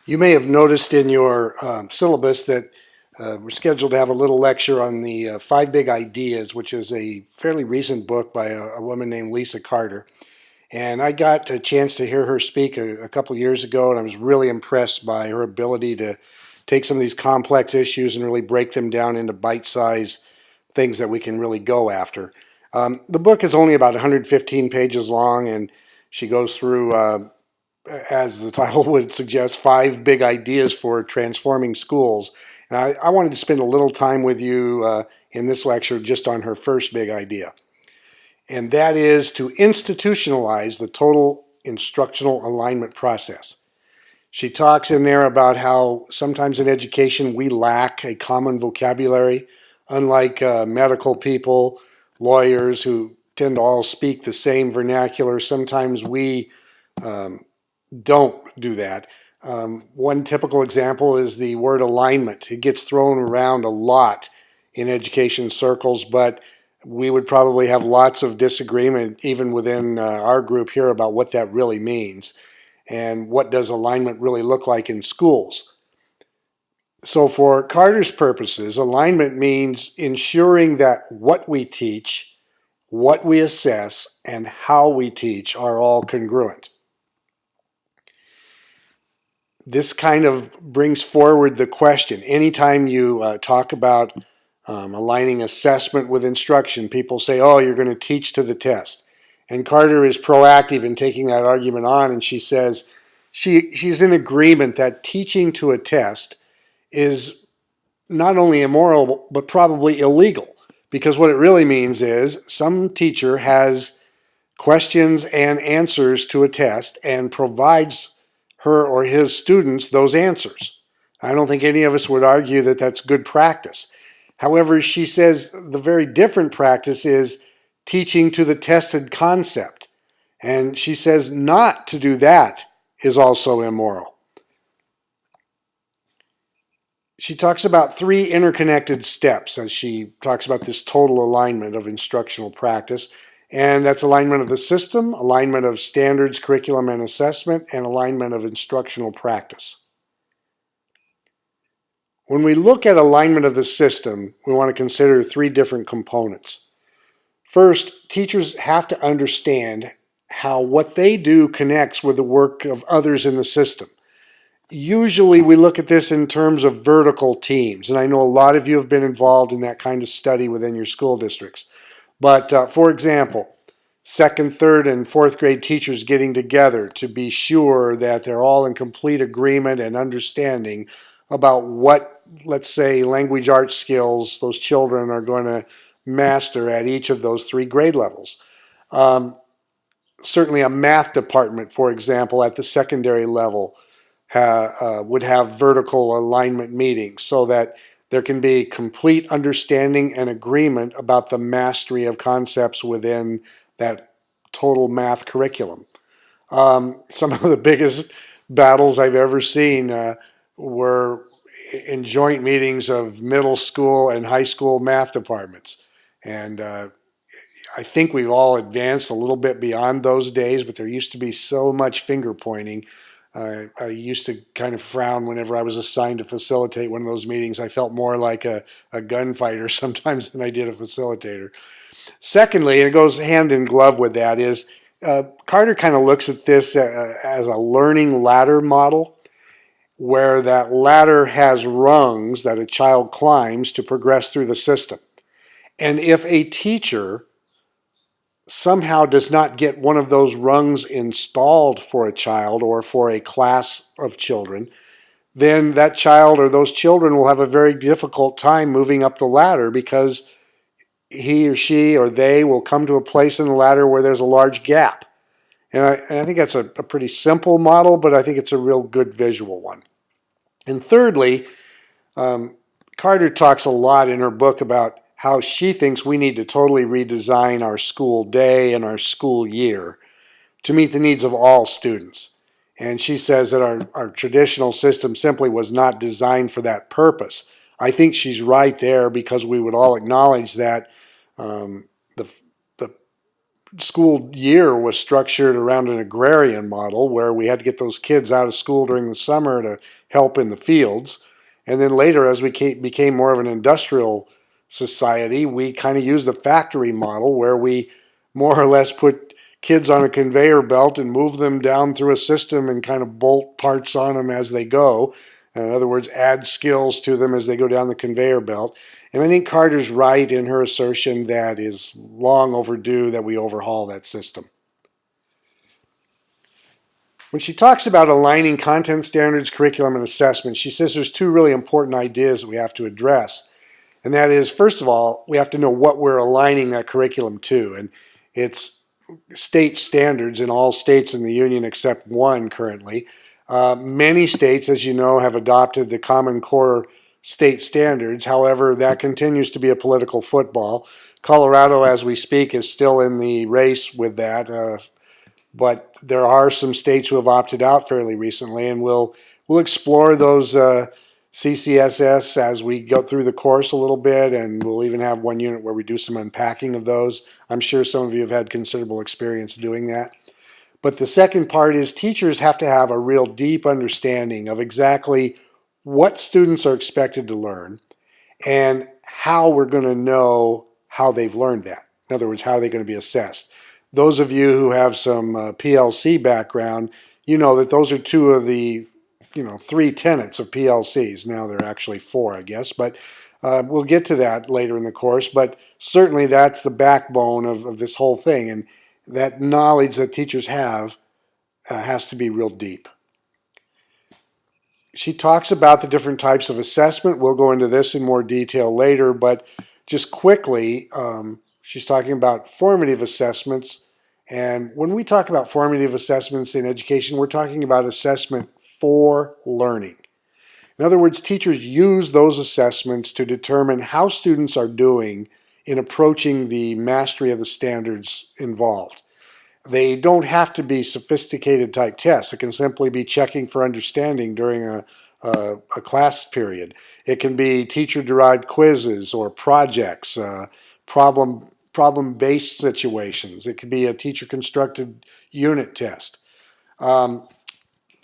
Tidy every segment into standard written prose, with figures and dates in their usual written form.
You may have noticed in your syllabus that we're scheduled to have a little lecture on the 5 BigIdeas, which is a fairly recent book by a woman named Lisa Carter. And I got a chance to hear her speak a couple years ago, and I was really impressed by her ability to take some of these complex issues and really break them down into bite-sized things that we can really go after. The book is only about 115 pages long, and she goes through as the title would suggest, 5 big ideas for transforming schools. And I wanted to spend a little time with you in this lecture just on her first big idea. And that is to institutionalize the total instructional alignment process. She talks in there about how sometimes in education we lack a common vocabulary, unlike medical people, lawyers who tend to all speak the same vernacular. Sometimes we don't do that. One typical example is the word alignment. It gets thrown around a lot in education circles, but we would probably have lots of disagreement even within our group here about what that really means and what does alignment really look like in schools. So for Carter's purposes, alignment means ensuring that what we teach, what we assess, and how we teach are all congruent. This kind of brings forward the question. Anytime you talk about aligning assessment with instruction, people say, oh, you're going to teach to the test. And Carter is proactive in taking that argument on, and she says she's in agreement that teaching to a test is not only immoral, but probably illegal. Because what it really means is some teacher has questions and answers to a test and provides her or his students those answers. I don't think any of us would argue that that's good practice. However, she says the very different practice is teaching to the tested concept. And she says not to do that is also immoral. She talks about three interconnected steps as she talks about this total alignment of instructional practice. And that's alignment of the system, alignment of standards, curriculum, and assessment, and alignment of instructional practice. When we look at alignment of the system, we want to consider three different components. First, teachers have to understand how what they do connects with the work of others in the system. Usually we look at this in terms of vertical teams, and I know a lot of you have been involved in that kind of study within your school districts. But for example, second, third, and fourth grade teachers getting together to be sure that they're all in complete agreement and understanding about what, let's say, language arts skills those children are going to master at each of those three grade levels. Certainly a math department, for example, at the secondary level would have vertical alignment meetings so that there can be complete understanding and agreement about the mastery of concepts within that total math curriculum. Some of the biggest battles I've ever seen were in joint meetings of middle school and high school math departments. And I think we've all advanced a little bit beyond those days, but there used to be so much finger pointing. I used to kind of frown whenever I was assigned to facilitate one of those meetings. I felt more like a gunfighter sometimes than I did a facilitator. Secondly, and it goes hand in glove with that, is Carter kind of looks at this as a learning ladder model, where that ladder has rungs that a child climbs to progress through the system. And if a teacher somehow does not get one of those rungs installed for a child or for a class of children, then that child or those children will have a very difficult time moving up the ladder because he or she or they will come to a place in the ladder where there's a large gap. And I think that's a pretty simple model, but I think it's a real good visual one. And thirdly, Carter talks a lot in her book about how she thinks we need to totally redesign our school day and our school year to meet the needs of all students. And she says that our traditional system simply was not designed for that purpose. I think she's right there because we would all acknowledge that the school year was structured around an agrarian model where we had to get those kids out of school during the summer to help in the fields. And then later, as we became more of an industrial society, we kind of used the factory model where we more or less put kids on a conveyor belt and move them down through a system and kind of bolt parts on them as they go. In other words, add skills to them as they go down the conveyor belt. And I think Carter's right in her assertion that is long overdue that we overhaul that system. When she talks about aligning content standards, curriculum, and assessment, she says there's two really important ideas that we have to address. And that is, first of all, we have to know what we're aligning that curriculum to. And it's state standards in all states in the union except one currently. Many states, as you know, have adopted the Common Core state standards. However, that continues to be a political football. Colorado, as we speak, is still in the race with that. But there are some states who have opted out fairly recently, and we'll explore those CCSS as we go through the course a little bit, and we'll even have one unit where we do some unpacking of those. I'm sure some of you have had considerable experience doing that. But the second part is teachers have to have a real deep understanding of exactly what students are expected to learn and how we're going to know how they've learned that. In other words, how are they going to be assessed? Those of you who have some PLC background, you know that those are two of the three tenets of PLCs. Now there are actually four, I guess, but we'll get to that later in the course. But certainly that's the backbone of this whole thing, and that knowledge that teachers have has to be real deep. She talks about the different types of assessment. We'll go into this in more detail later, but just quickly, she's talking about formative assessments. And when we talk about formative assessments in education, we're talking about assessment for learning. In other words, teachers use those assessments to determine how students are doing in approaching the mastery of the standards involved. They don't have to be sophisticated type tests. It can simply be checking for understanding during a class period. It can be teacher-derived quizzes or projects, problem-based situations. It could be a teacher-constructed unit test.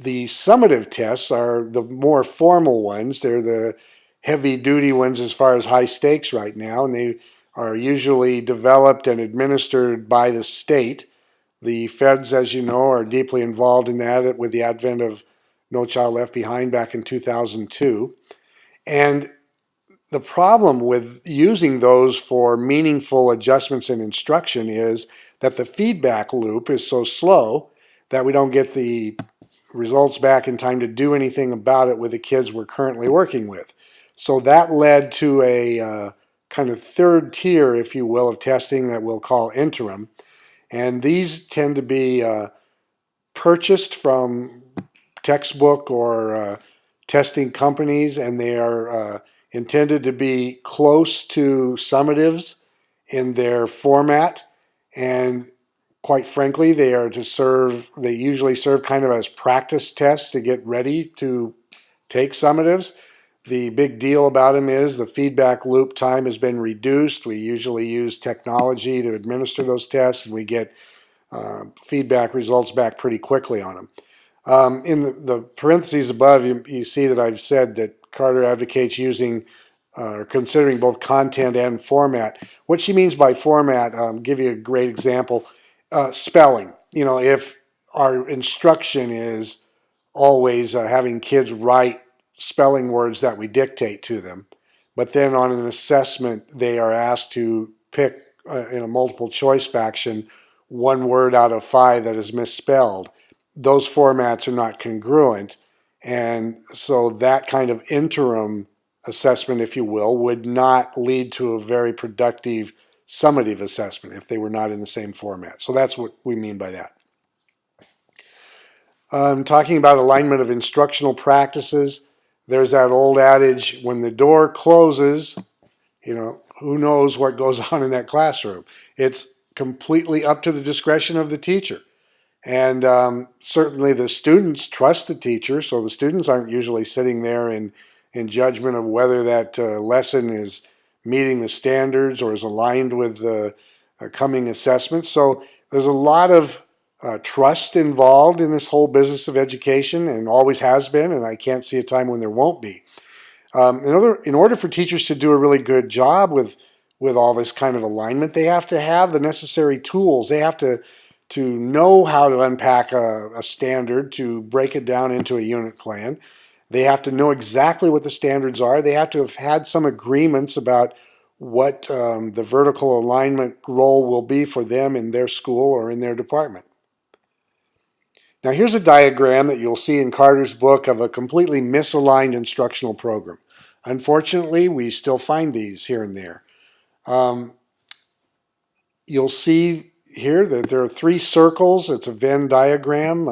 The summative tests are the more formal ones. They're the heavy-duty ones as far as high stakes right now, and they are usually developed and administered by the state. The feds, as you know, are deeply involved in that with the advent of No Child Left Behind back in 2002. And the problem with using those for meaningful adjustments in instruction is that the feedback loop is so slow that we don't get the results back in time to do anything about it with the kids we're currently working with. So that led to a kind of third tier, if you will, of testing that we'll call interim. And these tend to be purchased from textbook or testing companies, and they are intended to be close to summatives in their format. And quite frankly, they usually serve kind of as practice tests to get ready to take summatives. The big deal about them is the feedback loop time has been reduced. We usually use technology to administer those tests, and we get feedback results back pretty quickly on them. In the parentheses above, you see that I've said that Carter advocates using or considering both content and format. What she means by format, give you a great example. Spelling. If our instruction is always having kids write spelling words that we dictate to them, but then on an assessment they are asked to pick in a multiple choice fashion one word out of 5 that is misspelled. Those formats are not congruent, and so that kind of interim assessment, if you will, would not lead to a very productive summative assessment if they were not in the same format. So that's what we mean by that. Talking about alignment of instructional practices, there's that old adage, when the door closes, who knows what goes on in that classroom. It's completely up to the discretion of the teacher. And certainly the students trust the teacher, so the students aren't usually sitting there in judgment of whether that lesson is meeting the standards or is aligned with the coming assessments. So There's a lot of trust involved in this whole business of education, and always has been, and I can't see a time when there won't be. In order for teachers to do a really good job with all this kind of alignment, they have to have the necessary tools. They have to know how to unpack a standard, to break it down into a unit plan. They have to know exactly what the standards are. They have to have had some agreements about what the vertical alignment role will be for them in their school or in their department. Now here's a diagram that you'll see in Carter's book of a completely misaligned instructional program. Unfortunately, we still find these here and there. You'll see here that there are 3 circles. It's a Venn diagram.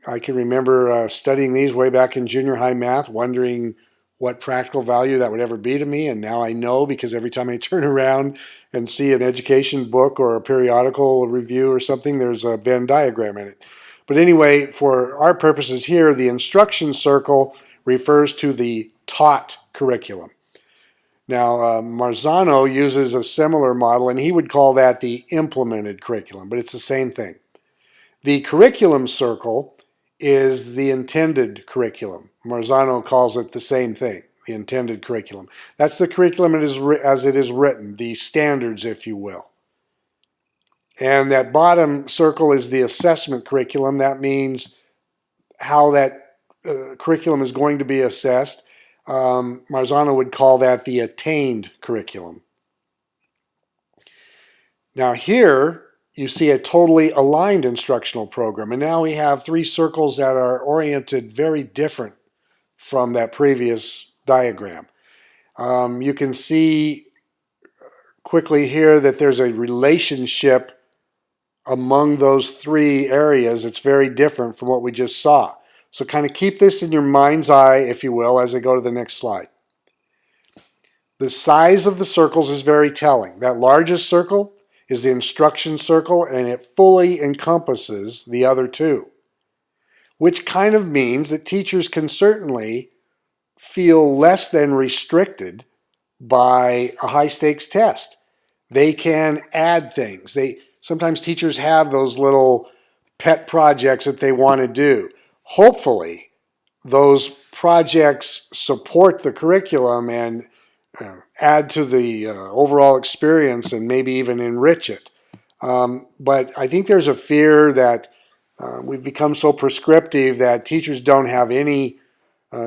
I can remember studying these way back in junior high math, wondering what practical value that would ever be to me, and now I know, because every time I turn around and see an education book or a periodical review or something, there's a Venn diagram in it. But anyway, for our purposes here, the instruction circle refers to the taught curriculum. Now, Marzano uses a similar model, and he would call that the implemented curriculum, but it's the same thing. The curriculum circle is the intended curriculum. Marzano calls it the same thing, the intended curriculum. That's the curriculum as it is written, the standards, if you will. And that bottom circle is the assessment curriculum. That means how that curriculum is going to be assessed. Marzano would call that the attained curriculum. Now here you see a totally aligned instructional program, and now we have 3 circles that are oriented very different from that previous diagram. You can see quickly here that there's a relationship among those 3 areas. It's very different from what we just saw. So kind of keep this in your mind's eye, if you will, as I go to the next slide. The size of the circles is very telling. That largest circle is the instruction circle, and it fully encompasses the other 2, which kind of means that teachers can certainly feel less than restricted by a high-stakes test. They can add things. Sometimes teachers have those little pet projects that they want to do. Hopefully, those projects support the curriculum and add to the overall experience and maybe even enrich it. But I think there's a fear that we've become so prescriptive that teachers don't have any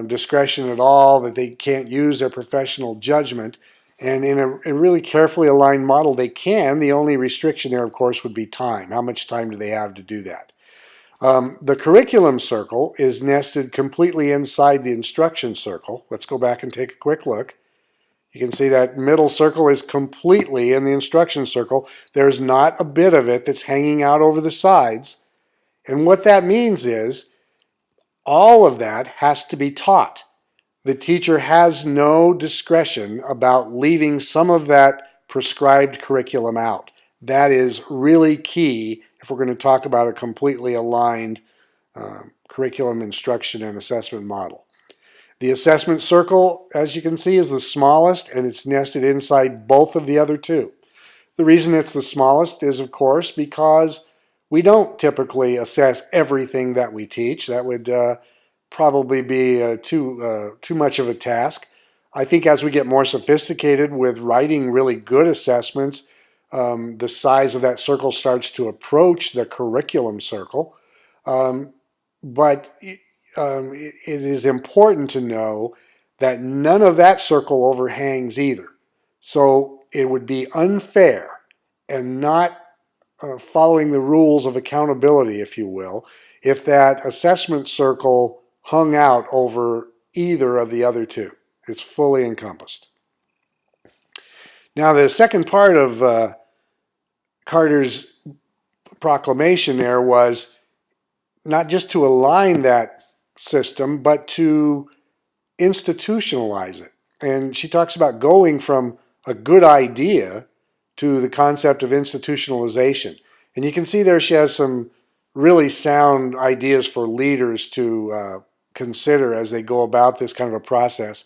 discretion at all, that they can't use their professional judgment. And in a really carefully aligned model, they can. The only restriction there, of course, would be time. How much time do they have to do that? The curriculum circle is nested completely inside the instruction circle. Let's go back and take a quick look. You can see that middle circle is completely in the instruction circle. There's not a bit of it that's hanging out over the sides. And what that means is all of that has to be taught. The teacher has no discretion about leaving some of that prescribed curriculum out. That is really key if we're going to talk about a completely aligned curriculum, instruction, and assessment model. The assessment circle, as you can see, is the smallest, and it's nested inside both of the other 2. The reason it's the smallest is, of course, because we don't typically assess everything that we teach. That would probably be too much of a task. I think as we get more sophisticated with writing really good assessments, the size of that circle starts to approach the curriculum circle. But it is important to know that none of that circle overhangs either. So it would be unfair and not following the rules of accountability, if you will, if that assessment circle hung out over either of the other 2. It's fully encompassed. Now, the second part of Carter's proclamation there was not just to align that system, but to institutionalize it. And she talks about going from a good idea to the concept of institutionalization. And you can see there she has some really sound ideas for leaders to consider as they go about this kind of a process.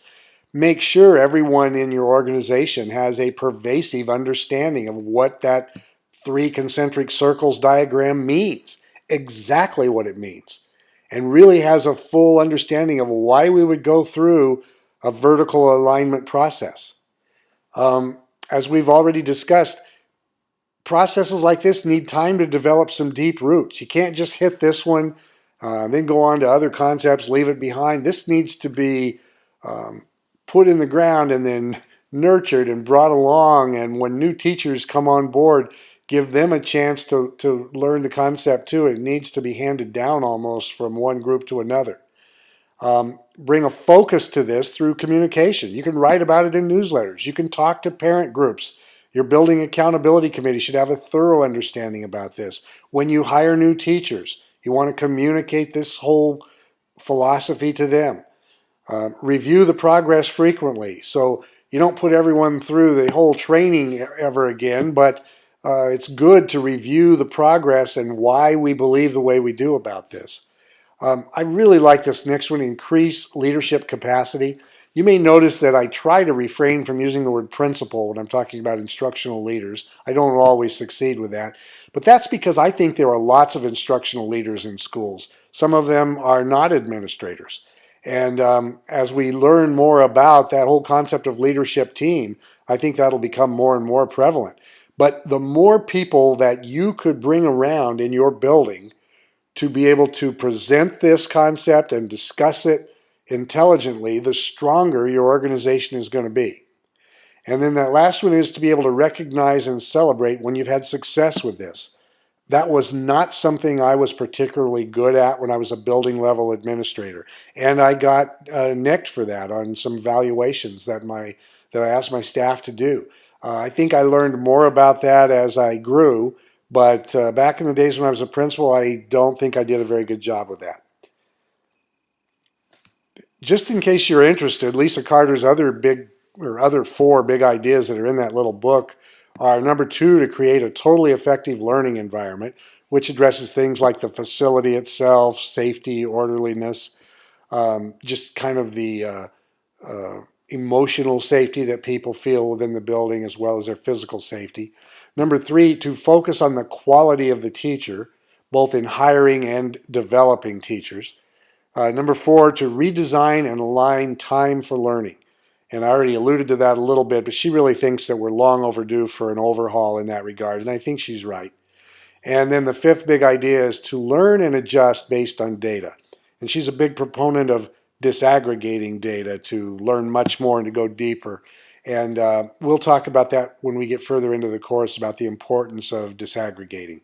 Make sure everyone in your organization has a pervasive understanding of what that three concentric circles diagram means, exactly what it means, and really has a full understanding of why we would go through a vertical alignment process. As we've already discussed, processes like this need time to develop some deep roots. You can't just hit this one, then go on to other concepts, leave it behind. This needs to be put in the ground and then nurtured and brought along. And when new teachers come on board, give them a chance to learn the concept too. It needs to be handed down almost from one group to another. Bring a focus to this through communication. You can write about it in newsletters. You can talk to parent groups. Your building accountability committee should have a thorough understanding about this. When you hire new teachers, you want to communicate this whole philosophy to them. Review the progress frequently. So you don't put everyone through the whole training ever again, but it's good to review the progress and why we believe the way we do about this. I really like this next one, increase leadership capacity. You may notice that I try to refrain from using the word principal when I'm talking about instructional leaders. I don't always succeed with that, but that's because I think there are lots of instructional leaders in schools. Some of them are not administrators. And as we learn more about that whole concept of leadership team, I think that'll become more and more prevalent. But the more people that you could bring around in your building to be able to present this concept and discuss it intelligently, the stronger your organization is going to be. And then that last one is to be able to recognize and celebrate when you've had success with this. That was not something I was particularly good at when I was a building level administrator. And I got nicked for that on some evaluations that I asked my staff to do. I think I learned more about that as I grew, but back in the days when I was a principal, I don't think I did a very good job with that. Just in case you're interested, Lisa Carter's other 4 big ideas that are in that little book are: number 2, to create a totally effective learning environment, which addresses things like the facility itself, safety, orderliness, just kind of the emotional safety that people feel within the building as well as their physical safety. Number 3, to focus on the quality of the teacher, both in hiring and developing teachers. Number 4, to redesign and align time for learning. And I already alluded to that a little bit, but she really thinks that we're long overdue for an overhaul in that regard, and I think she's right. And then the 5th big idea is to learn and adjust based on data. And she's a big proponent of disaggregating data to learn much more and to go deeper. And we'll talk about that when we get further into the course about the importance of disaggregating.